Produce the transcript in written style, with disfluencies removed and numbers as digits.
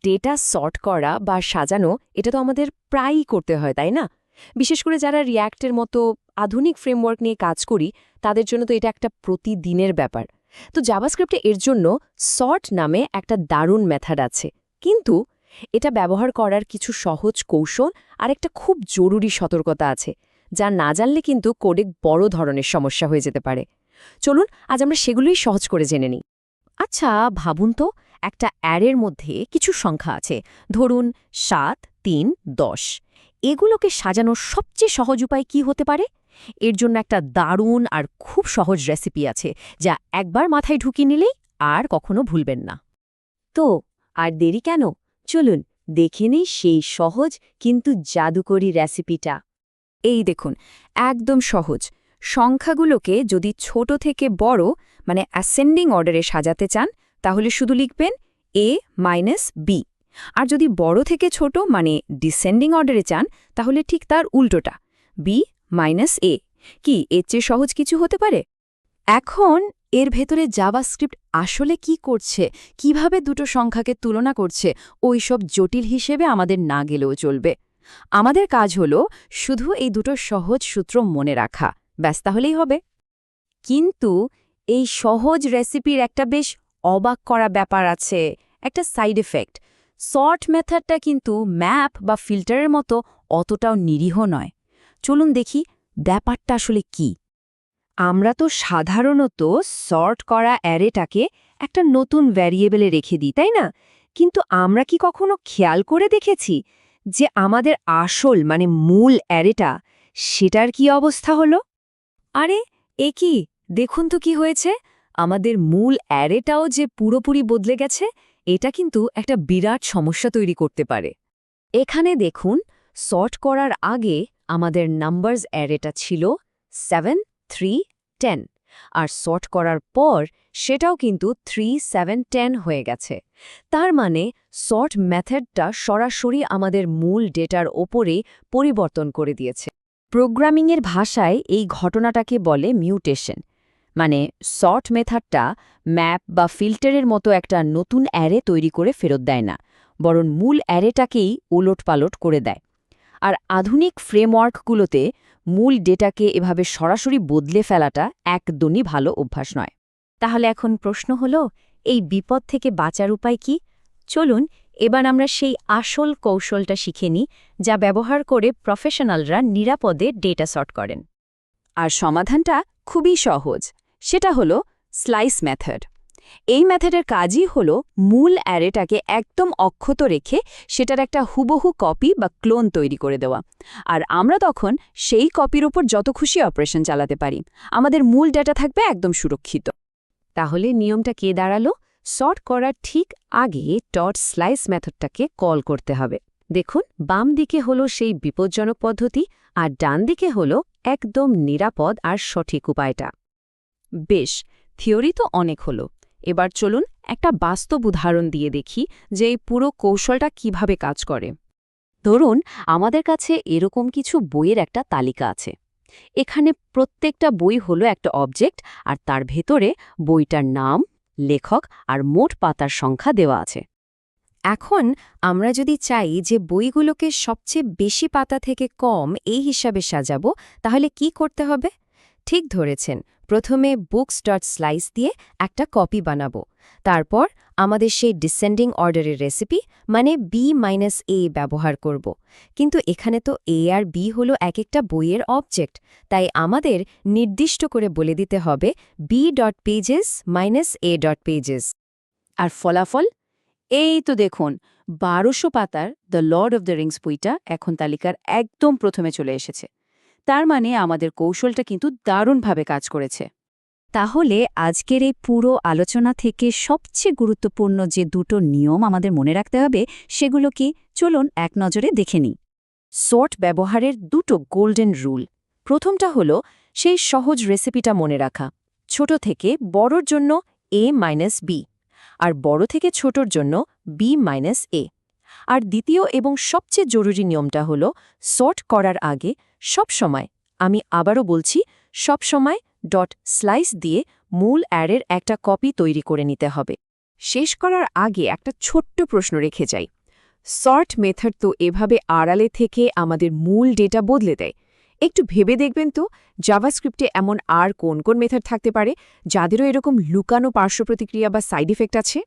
Data sort করা বা সাজানো এটা তো আমাদের প্রায়ই করতে হয়, তাই না? বিশেষ করে যারা রিয়্যাক্টের মতো আধুনিক ফ্রেমওয়ার্ক নিয়ে কাজ করি, তাদের জন্য তো এটা একটা প্রতিদিনের ব্যাপার। তো জাভাস্ক্রিপ্টে এর জন্য সর্ট নামে একটা দারুণ মেথড আছে। কিন্তু এটা ব্যবহার করার কিছু সহজ কৌশল আর একটা খুব জরুরি সতর্কতা আছে, যা না জানলে কিন্তু কোডে বড় ধরনের সমস্যা হয়ে যেতে পারে। চলুন আজ আমরা সেগুলোই সহজ করে জেনে নিই। আচ্ছা, ভাবুন তো, একটা অ্যারের মধ্যে কিছু সংখ্যা আছে, ধরুন ৭, ৩, ১০। এগুলোকে সাজানোর সবচেয়ে সহজ উপায় কি হতে পারে? এর জন্য একটা দারুণ আর খুব সহজ রেসিপি আছে, যা একবার মাথায় ঢুকিয়ে নিলেই আর কখনো ভুলবেন না। তো আর দেরি কেন? চলুন দেখে নিই সেই সহজ কিন্তু জাদুকরি রেসিপিটা। এই দেখুন, একদম সহজ। সংখ্যাগুলোকে যদি ছোট থেকে বড় মানে অ্যাসেন্ডিং অর্ডারে সাজাতে চান, তাহলে শুধু লিখবেন a মাইনাস বি। আর যদি বড় থেকে ছোট মানে ডিসেন্ডিং অর্ডারে চান, তাহলে ঠিক তার উল্টোটা, বি মাইনাস এ। কি এর চেয়ে সহজ কিছু হতে পারে? এখন এর ভেতরে জাভাস্ক্রিপ্ট আসলে কি করছে, কিভাবে দুটো সংখ্যাকে তুলনা করছে, ওইসব জটিল হিসেবে আমাদের না গেলেও চলবে। আমাদের কাজ হলো শুধু এই দুটো সহজ সূত্র মনে রাখা, ব্যাস, তাহলেই হবে। কিন্তু এই সহজ রেসিপির একটা বেশ অবাক করা ব্যাপার আছে, একটা সাইড এফেক্ট। সর্ট মেথডটা কিন্তু ম্যাপ বা ফিল্টারের মতো অতটাও নিরীহ নয়। চলুন দেখি ব্যাপারটা আসলে কি। আমরা তো সাধারণত সর্ট করা অ্যারেটাকে একটা নতুন ভ্যারিয়েবলে রেখে দিই, তাই না? কিন্তু আমরা কি কখনো খেয়াল করে দেখেছি যে আমাদের আসল মানে মূল অ্যারেটা, সেটার কি অবস্থা হলো? আরে, এ কি, দেখুন তো কি হয়েছে। আমাদের মূল অ্যারেটাও যে পুরোপুরি বদলে গেছে, এটা কিন্তু একটা বিরাট সমস্যা তৈরি করতে পারে। এখানে দেখুন, সর্ট করার আগে আমাদের নাম্বারস অ্যারেটা ছিল 7, 3, 10, আর সর্ট করার পর সেটাও কিন্তু 3, 7, 10 হয়ে গেছে। তার মানে সর্ট মেথডটা সরাসরি আমাদের মূল ডেটার ওপরে পরিবর্তন করে দিয়েছে। প্রোগ্রামিংয়ের ভাষায় এই ঘটনাটাকে বলে মিউটেশন। মানে সর্ট মেথডটা ম্যাপ বা ফিল্টারের মতো একটা নতুন অ্যারে তৈরি করে ফেরত দেয় না, বরং মূল অ্যারেটাকেই ওলটপালট করে দেয়। আর আধুনিক ফ্রেমওয়ার্কগুলোতে মূল ডেটাকে এভাবে সরাসরি বদলে ফেলাটা একদমই ভালো অভ্যাস নয়। তাহলে এখন প্রশ্ন হলো, এই বিপদ থেকে বাঁচার উপায় কি? চলুন এবার আমরা সেই আসল কৌশলটা শিখে নিই, যা ব্যবহার করে প্রফেশনালরা নিরাপদে ডেটা সর্ট করেন। আর সমাধানটা খুবই সহজ, সেটা হলো স্লাইস মেথড। এই মেথডের কাজই হলো মূল অ্যারেটাকে একদম অক্ষত রেখে সেটার একটা হুবহু কপি বা ক্লোন তৈরি করে দেওয়া। আর আমরা তখন সেই কপির ওপর যত খুশি অপারেশন চালাতে পারি, আমাদের মূল ডেটা থাকবে একদম সুরক্ষিত। তাহলে নিয়মটা কে দাঁড়ালো? সর্ট করার ঠিক আগে ডট স্লাইস মেথডটাকে কল করতে হবে। দেখুন, বাম দিকে হলো সেই বিপজ্জনক পদ্ধতি, আর ডান দিকে হলো একদম নিরাপদ আর সঠিক উপায়টা। বেশ, থিওরি তো অনেক হলো। এবার চলুন একটা বাস্তব উদাহরণ দিয়ে দেখি যে এই পুরো কৌশলটা কিভাবে কাজ করে। ধরুন, আমাদের কাছে এরকম কিছু বইয়ের একটা তালিকা আছে। এখানে প্রত্যেকটা বই হলো একটা অবজেক্ট, আর তার ভেতরে বইটার নাম, লেখক আর মোট পাতার সংখ্যা দেওয়া আছে। এখন আমরা যদি চাই যে বইগুলোকে সবচেয়ে বেশি পাতা থেকে কম এই হিসাবে সাজাবো, তাহলে কি করতে হবে? ঠিক ধরেছেন, প্রথমে বুকস.স্লাইস দিয়ে একটা কপি বানাবো। তারপর আমাদের সেই ডিসেন্ডিং অর্ডারের রেসিপি মানে B-A ব্যবহার করব। কিন্তু এখানে তো A আর B হলো এক একটা বইয়ের অবজেক্ট, তাই আমাদের নির্দিষ্ট করে বলে দিতে হবে B.Pages -A.Pages। আর ফলাফল এই তো দেখুন, 1200 পাতার the Lord of the Rings বইটা এখন তালিকার একদম প্রথমে চলে এসেছে। তার মানে আমাদের কৌশলটা কিন্তু দারুণভাবে কাজ করেছে। তাহলে আজকের এই পুরো আলোচনা থেকে সবচেয়ে গুরুত্বপূর্ণ যে দুটো নিয়ম আমাদের মনে রাখতে হবে, সেগুলো কি? চলুন এক নজরে দেখে নিই। সর্ট ব্যবহারের দুটো গোল্ডেন রুল। প্রথমটা হলো সেই সহজ রেসিপিটা মনে রাখা, ছোট থেকে বড়র জন্য A-B, আর বড় থেকে ছোটর জন্য B-A। আর দ্বিতীয় এবং সবচেয়ে জরুরি নিয়মটা হলো সর্ট করার আগে সবসময়, আমি আবারও বলছি, সবসময় ডট স্লাইস দিয়ে মূল অ্যারের একটা কপি তৈরি করে নিতে হবে। শেষ করার আগে একটা ছোট্ট প্রশ্ন রেখে যাই। সর্ট মেথড তো এভাবে আড়ালে থেকে আমাদের মূল ডেটা বদলে দেয়। একটু ভেবে দেখবেন তো জাভাস্ক্রিপ্টে এমন আর কোন কোন মেথড থাকতে পারে যাদেরও এরকম লুকানো পার্শ্ব প্রতিক্রিয়া বা সাইড ইফেক্ট আছে।